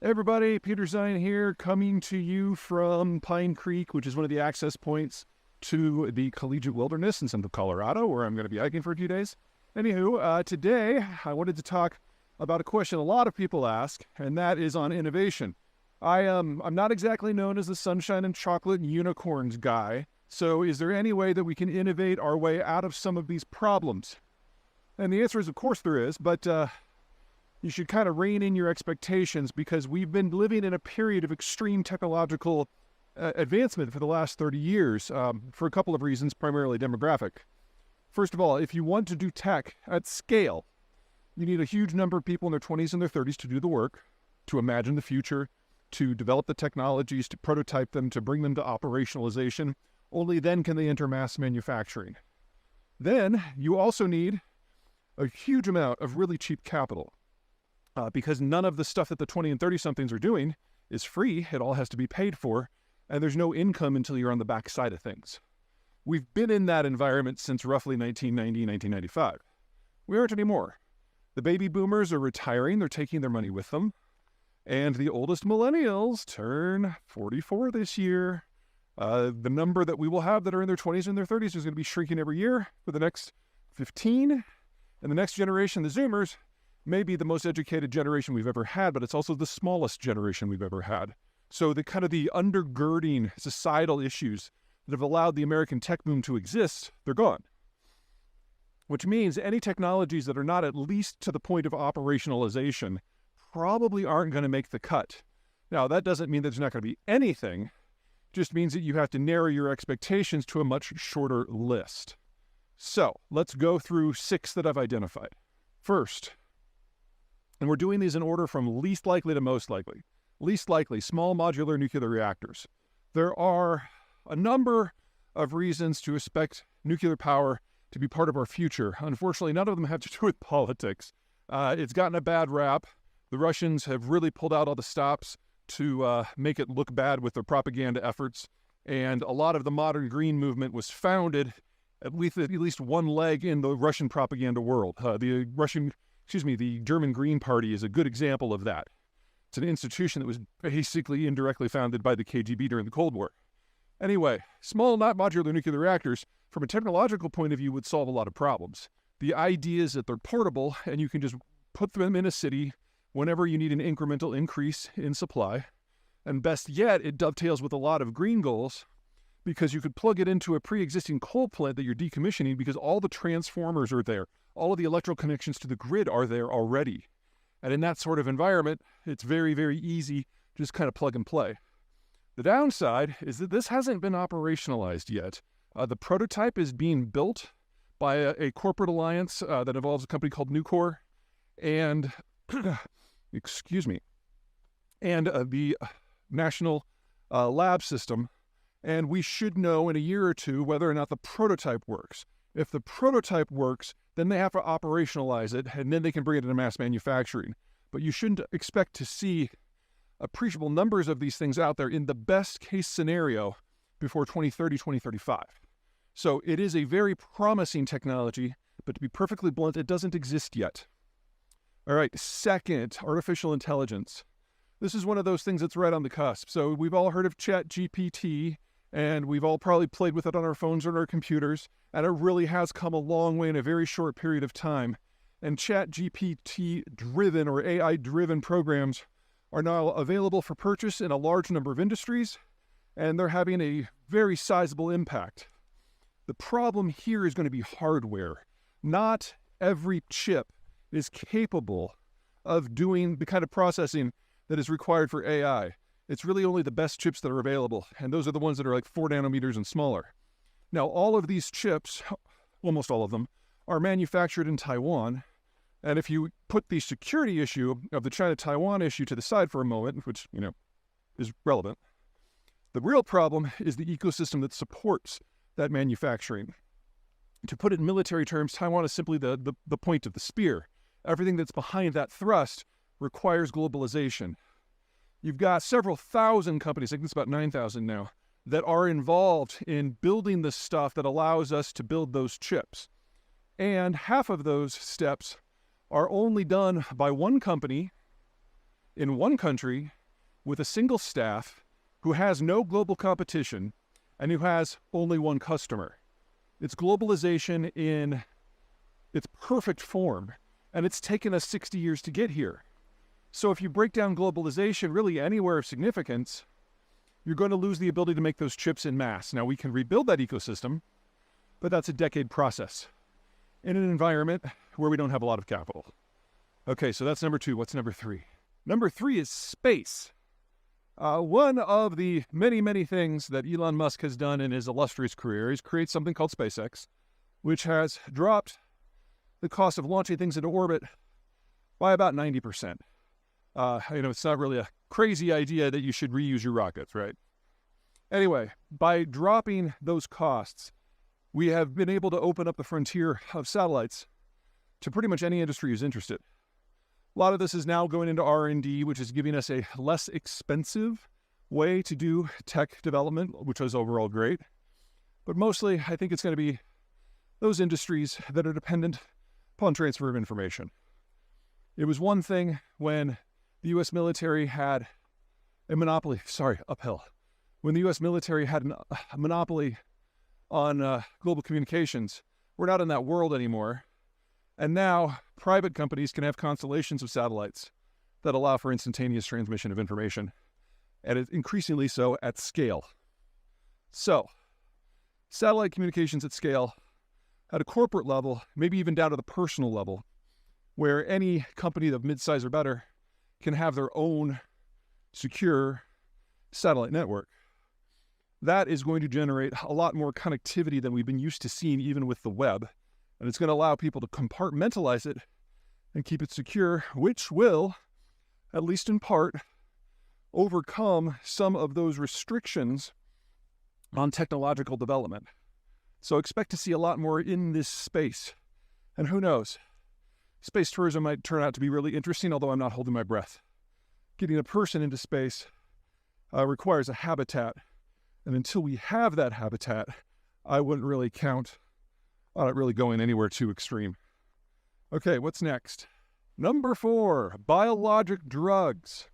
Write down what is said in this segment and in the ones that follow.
Hey everybody, Peter Zeihan here, coming to you from Pine Creek, which is one of the access points to the collegiate wilderness in central Colorado, where I'm going to be hiking for a few days. Anywho, today I wanted to talk about a question a lot of people ask, and that is on innovation. I'm not exactly known as the sunshine and chocolate and unicorns guy, so is there any way that we can innovate our way out of some of these problems? And the answer is, of course there is, but you should kind of rein in your expectations because we've been living in a period of extreme technological advancement for the last 30 years for a couple of reasons, primarily demographic. First of all, if you want to do tech at scale, you need a huge number of people in their 20s and their 30s to do the work, to imagine the future, to develop the technologies, to prototype them, to bring them to operationalization. Only then can they enter mass manufacturing. Then you also need a huge amount of really cheap capital. Because none of the stuff that the 20 and 30-somethings are doing is free. It all has to be paid for, and there's no income until you're on the back side of things. We've been in that environment since roughly 1990, 1995. We aren't anymore. The baby boomers are retiring. They're taking their money with them. And the oldest millennials turn 44 this year. The number that we will have that are in their 20s and their 30s is going to be shrinking every year for the next 15. And the next generation, the Zoomers, may be the most educated generation we've ever had, but it's also the smallest generation we've ever had. So the kind of the undergirding societal issues that have allowed the American tech boom to exist, they're gone. Which means any technologies that are not at least to the point of operationalization probably aren't going to make the cut. Now, that doesn't mean that there's not going to be anything. It just means that you have to narrow your expectations to a much shorter list. So let's go through 6 that I've identified. First, and we're doing these in order from least likely to most likely. Least likely, small modular nuclear reactors. There are a number of reasons to expect nuclear power to be part of our future. Unfortunately, none of them have to do with politics. It's gotten a bad rap. The Russians have really pulled out all the stops to make it look bad with their propaganda efforts. And a lot of the modern green movement was founded at least one leg in the Russian propaganda world. The German Green Party is a good example of that. It's an institution that was basically indirectly founded by the KGB during the Cold War. Anyway, small, not modular nuclear reactors, from a technological point of view, would solve a lot of problems. The idea is that they're portable, and you can just put them in a city whenever you need an incremental increase in supply. And best yet, it dovetails with a lot of green goals, because you could plug it into a pre-existing coal plant that you're decommissioning because all the transformers are there. All of the electrical connections to the grid are there already. And in that sort of environment, it's very, very easy to just kind of plug and play. The downside is that this hasn't been operationalized yet. The prototype is being built by a corporate alliance that involves a company called Nucor and, and the National Lab System. And we should know in a year or two whether or not the prototype works. If the prototype works, then they have to operationalize it, and then they can bring it into mass manufacturing. But you shouldn't expect to see appreciable numbers of these things out there in the best case scenario before 2030, 2035. So it is a very promising technology, but to be perfectly blunt, it doesn't exist yet. All right, second, artificial intelligence. This is one of those things that's right on the cusp. So we've all heard of ChatGPT, and we've all probably played with it on our phones or on our computers, and it really has come a long way in a very short period of time. And ChatGPT-driven or AI-driven programs are now available for purchase in a large number of industries, and they're having a very sizable impact. The problem here is going to be hardware. Not every chip is capable of doing the kind of processing that is required for AI. It's really only the best chips that are available, and those are the ones that are like 4 nanometers and smaller. Now, all of these chips, almost all of them, are manufactured in Taiwan, and if you put the security issue of the China-Taiwan issue to the side for a moment, which, is relevant, the real problem is the ecosystem that supports that manufacturing. To put it in military terms, Taiwan is simply the point of the spear. Everything that's behind that thrust requires globalization. You've got several thousand companies, I think it's about 9,000 now, that are involved in building the stuff that allows us to build those chips. And half of those steps are only done by one company in one country with a single staff who has no global competition and who has only one customer. It's globalization in its perfect form, and it's taken us 60 years to get here. So if you break down globalization really anywhere of significance, you're going to lose the ability to make those chips in mass. Now, we can rebuild that ecosystem, but that's a decade process in an environment where we don't have a lot of capital. Okay, so that's number 2. What's number 3? Number 3 is space. One of the many, many things that Elon Musk has done in his illustrious career is create something called SpaceX, which has dropped the cost of launching things into orbit by about 90%. It's not really a crazy idea that you should reuse your rockets, right? Anyway, by dropping those costs, we have been able to open up the frontier of satellites to pretty much any industry who's interested. A lot of this is now going into R&D, which is giving us a less expensive way to do tech development, which is overall great. But mostly, I think it's going to be those industries that are dependent upon transfer of information. It was one thing when the U.S. military had a monopoly, when the U.S. military had a monopoly on global communications. We're not in that world anymore. And now private companies can have constellations of satellites that allow for instantaneous transmission of information, and it's increasingly so at scale. So, satellite communications at scale, at a corporate level, maybe even down to the personal level, where any company of mid-size or better can have their own secure satellite network. That is going to generate a lot more connectivity than we've been used to seeing even with the web. And it's going to allow people to compartmentalize it and keep it secure, which will, at least in part, overcome some of those restrictions on technological development. So expect to see a lot more in this space. And who knows? Space tourism might turn out to be really interesting, although I'm not holding my breath. Getting a person into space requires a habitat. And until we have that habitat, I wouldn't really count on it really going anywhere too extreme. Okay, what's next? Number 4, biologic drugs.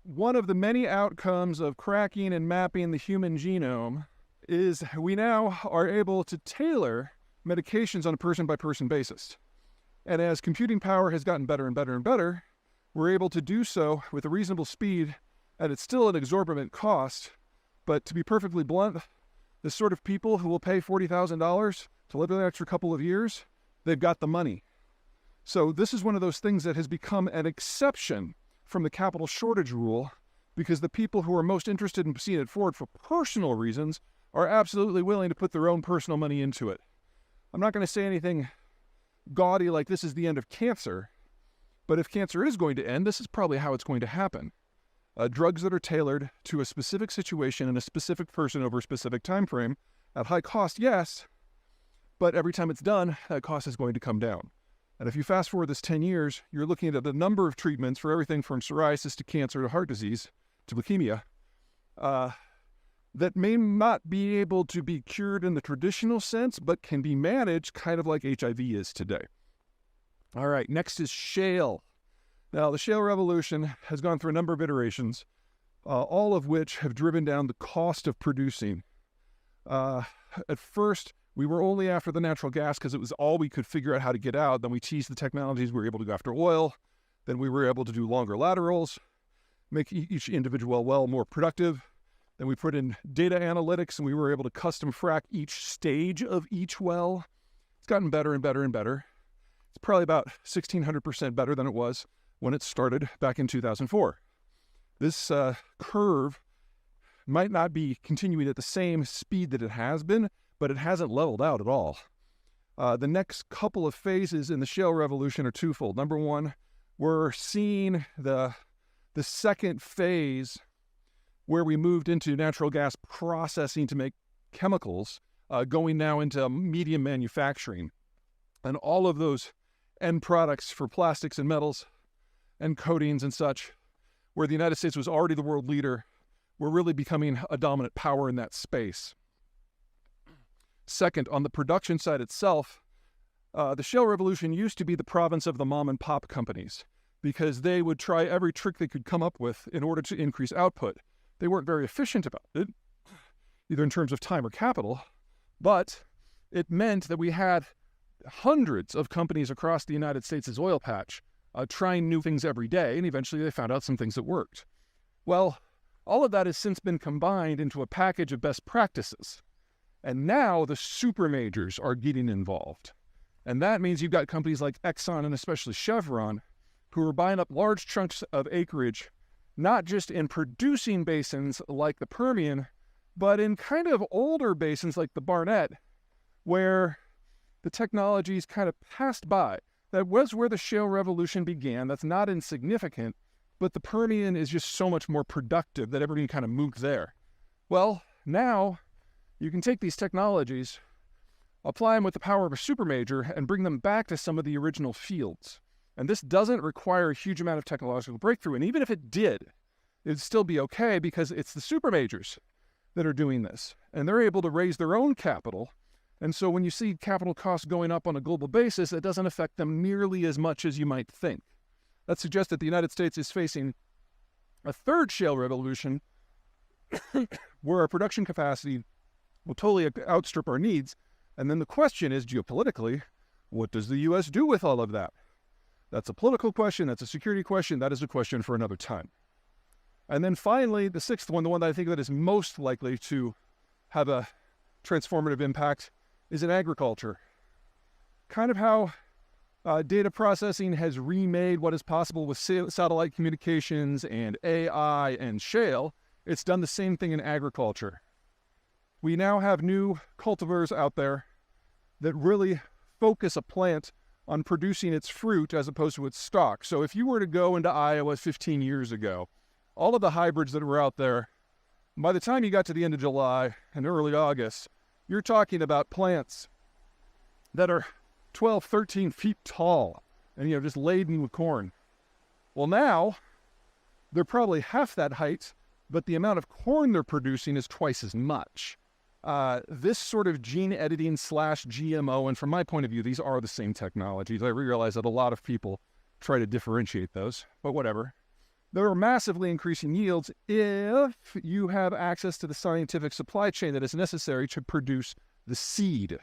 One of the many outcomes of cracking and mapping the human genome is we now are able to tailor medications on a person-by-person basis. And as computing power has gotten better and better and better, we're able to do so with a reasonable speed, and it's still an exorbitant cost. But to be perfectly blunt, the sort of people who will pay $40,000 to live an extra couple of years, they've got the money. So this is one of those things that has become an exception from the capital shortage rule, because the people who are most interested in seeing it forward for personal reasons are absolutely willing to put their own personal money into it. I'm not going to say anything gaudy like this is the end of cancer, but if cancer is going to end, this is probably how it's going to happen. Drugs that are tailored to a specific situation and a specific person over a specific time frame at high cost, yes, but every time it's done, that cost is going to come down. And if you fast forward this 10 years, you're looking at the number of treatments for everything from psoriasis to cancer to heart disease to leukemia that may not be able to be cured in the traditional sense, but can be managed kind of like HIV is today. All right, next is shale. Now, the shale revolution has gone through a number of iterations, all of which have driven down the cost of producing. At first, we were only after the natural gas because it was all we could figure out how to get out. Then we teased the technologies. We were able to go after oil. Then we were able to do longer laterals, make each individual well more productive. Then we put in data analytics, and we were able to custom frack each stage of each well. It's gotten better and better and better. It's probably about 1,600% better than it was when it started back in 2004. This curve might not be continuing at the same speed that it has been, but it hasn't leveled out at all. The next couple of phases in the shale revolution are twofold. Number one, we're seeing the second phase where we moved into natural gas processing to make chemicals, going now into medium manufacturing. And all of those end products for plastics and metals and coatings and such, where the United States was already the world leader, we're really becoming a dominant power in that space. Second, on the production side itself, the shale revolution used to be the province of the mom and pop companies. because they would try every trick they could come up with in order to increase output. They weren't very efficient about it, either in terms of time or capital, but it meant that we had hundreds of companies across the United States' oil patch trying new things every day, and eventually they found out some things that worked. Well, all of that has since been combined into a package of best practices. And now the super majors are getting involved. And that means you've got companies like Exxon and especially Chevron who are buying up large chunks of acreage, not just in producing basins like the Permian, but in kind of older basins like the Barnett, where the technologies kind of passed by. That was where the shale revolution began. That's not insignificant, but the Permian is just so much more productive that everybody kind of moved there. Well, now you can take these technologies, apply them with the power of a supermajor, and bring them back to some of the original fields. And this doesn't require a huge amount of technological breakthrough. And even if it did, it'd still be okay because it's the supermajors that are doing this. And they're able to raise their own capital. And so when you see capital costs going up on a global basis, it doesn't affect them nearly as much as you might think. That suggests that the United States is facing a third shale revolution where our production capacity will totally outstrip our needs. And then the question is, geopolitically, what does the U.S. do with all of that? That's a political question. That's a security question. That is a question for another time. And then finally, the sixth one, the one that I think that is most likely to have a transformative impact, is in agriculture. Kind of how data processing has remade what is possible with satellite communications and AI and shale, it's done the same thing in agriculture. We now have new cultivars out there that really focus a plant on producing its fruit as opposed to its stalk. So if you were to go into Iowa 15 years ago, all of the hybrids that were out there, by the time you got to the end of July and early August, you're talking about plants that are 12, 13 feet tall and, just laden with corn. Well, now they're probably half that height, but the amount of corn they're producing is twice as much. This sort of gene editing / GMO, and from my point of view, these are the same technologies. I realize that a lot of people try to differentiate those, but whatever. They're massively increasing yields if you have access to the scientific supply chain that is necessary to produce the seed.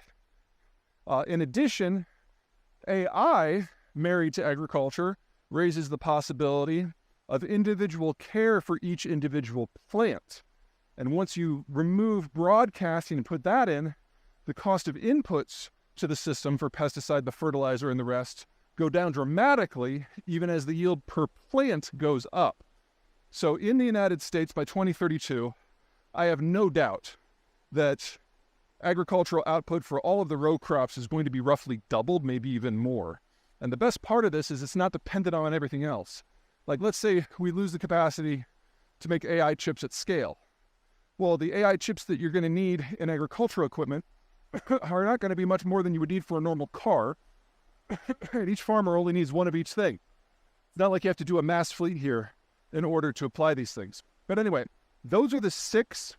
In addition, AI married to agriculture raises the possibility of individual care for each individual plant. And once you remove broadcasting and put that in, the cost of inputs to the system for pesticide, the fertilizer, and the rest go down dramatically, even as the yield per plant goes up. So in the United States by 2032, I have no doubt that agricultural output for all of the row crops is going to be roughly doubled, maybe even more. And the best part of this is it's not dependent on everything else. Like, let's say we lose the capacity to make AI chips at scale. Well, the AI chips that you're going to need in agricultural equipment are not going to be much more than you would need for a normal car. And each farmer only needs one of each thing. It's not like you have to do a mass fleet here in order to apply these things. But anyway, those are the 6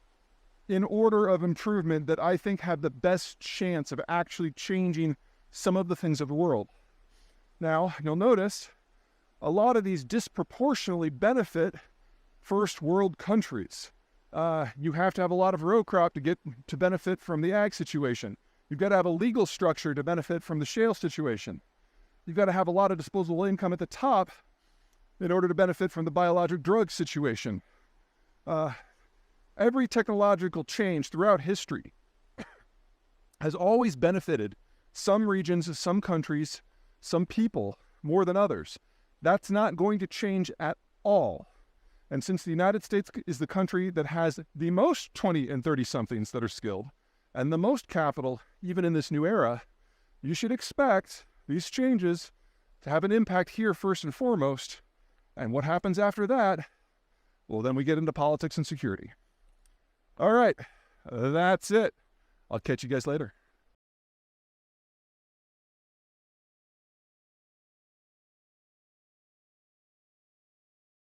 in order of improvement that I think have the best chance of actually changing some of the things of the world. Now, you'll notice a lot of these disproportionately benefit first world countries. You have to have a lot of row crop to benefit from the ag situation. You've got to have a legal structure to benefit from the shale situation. You've got to have a lot of disposable income at the top in order to benefit from the biologic drug situation. Every technological change throughout history has always benefited some regions, some countries, some people more than others. That's not going to change at all. And since the United States is the country that has the most 20 and 30-somethings that are skilled, and the most capital, even in this new era, you should expect these changes to have an impact here first and foremost. And what happens after that? Well, then we get into politics and security. All right, that's it. I'll catch you guys later.